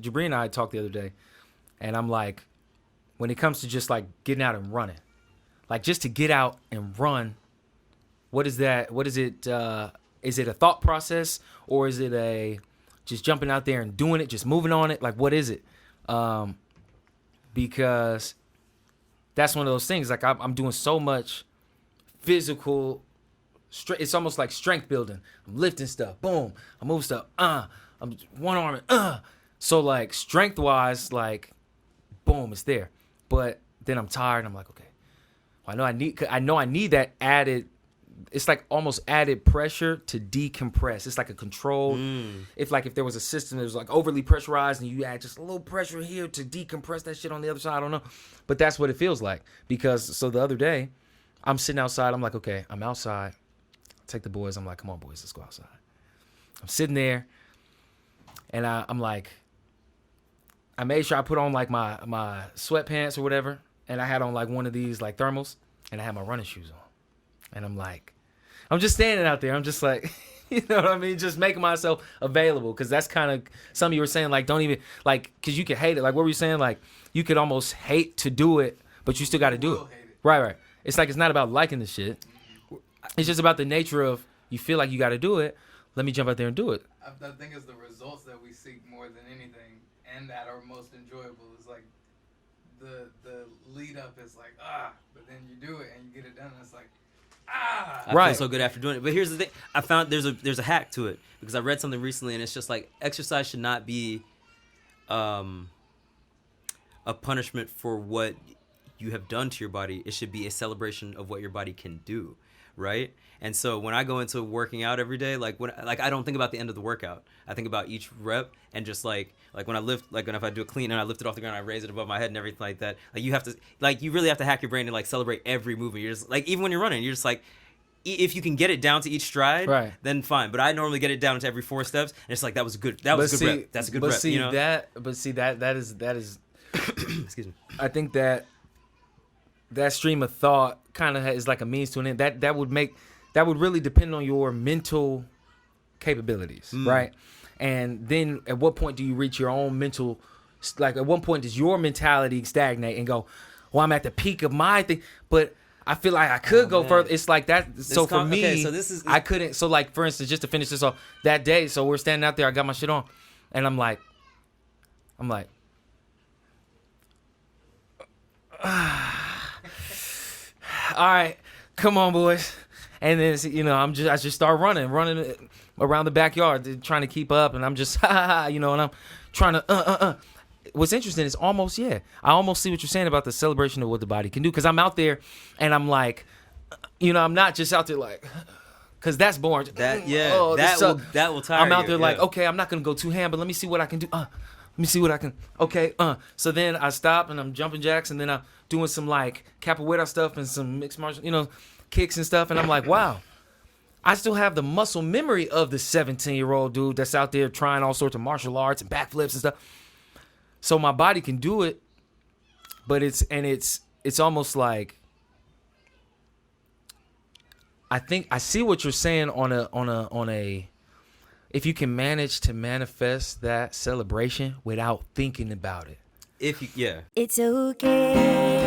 Jabri and I talked the other day, and I'm like, when it comes to just like getting out and running, like just to get out and run, what is that? What is it? Is it a thought process, or is it a just jumping out there and doing it, just moving on it? Like, what is it? Because that's one of those things. Like, I'm doing so much physical. It's almost like strength building. I'm lifting stuff. Boom. I'm moving stuff. I'm one arm. So like strength wise, like, boom, it's there. But then I'm tired. And I'm like, okay. Well, I know I need that added. It's like almost added pressure to decompress. It's like a control. If there was a system that was like overly pressurized and you add just a little pressure here to decompress that shit on the other side, I don't know. But that's what it feels like. So the other day, I'm sitting outside. I'm like, okay, I'm outside. Take the boys. I'm like, come on, boys, let's go outside. I'm sitting there, and I'm like, I made sure I put on like my sweatpants or whatever, and I had on like one of these like thermals, and I had my running shoes on. And I'm like, I'm just standing out there. I'm just like, you know what I mean? Just making myself available. Because that's kind of, some of you were saying, like, don't even, like, because you could hate it. Like, what were you saying? Like, you could almost hate to do it, but you still got to do it. Right. It's like, it's not about liking the shit. It's just about the nature of, you feel like you got to do it. Let me jump out there and do it. I think it's the results that we seek more than anything, and that are most enjoyable. It's like, the lead up is like, but then you do it and you get it done, and it's like, I feel so good after doing it. But here's the thing. I found there's a hack to it, because I read something recently, and it's just like exercise should not be a punishment for what you have done to your body. It should be a celebration of what your body can do, right? And so when I go into working out every day, like I don't think about the end of the workout. I think about each rep, and just like when I lift, like when if I do a clean and I lift it off the ground, I raise it above my head and everything like that. Like you really have to hack your brain to like celebrate every movement. You're just like, even when you're running, you're just like, if you can get it down to each stride, right, then fine. But I normally get it down to every 4 steps, and it's like, that was a good rep. That's a good rep. You know? That is excuse me. I think that stream of thought kind of is like a means to an end. That would really depend on your mental capabilities, right? And then at what point do you reach your own mental, like at what point does your mentality stagnate and go, well, I'm at the peak of my thing, but I feel like I could go further. It's like that. So for me, I couldn't. So like, for instance, just to finish this off, that day, so we're standing out there, I got my shit on, and I'm like, all right, come on, boys. And then, I just start running around the backyard, trying to keep up, and I'm just, and I'm trying to, What's interesting is I almost see what you're saying about the celebration of what the body can do, because I'm out there, and I'm like, I'm not just out there like, because that's boring. That will tire I'm out you, there like, okay, I'm not going to go too ham, but let me see what I can do. Let me see what I can, okay, So then I stop, and I'm jumping jacks, and then I'm doing some, like, capoeira stuff and some mixed martial, kicks and stuff, and I'm like, wow, I still have the muscle memory of the 17-year-old dude that's out there trying all sorts of martial arts and backflips and stuff. So my body can do it, but it's almost like, I think I see what you're saying on a if you can manage to manifest that celebration without thinking about it. It's okay.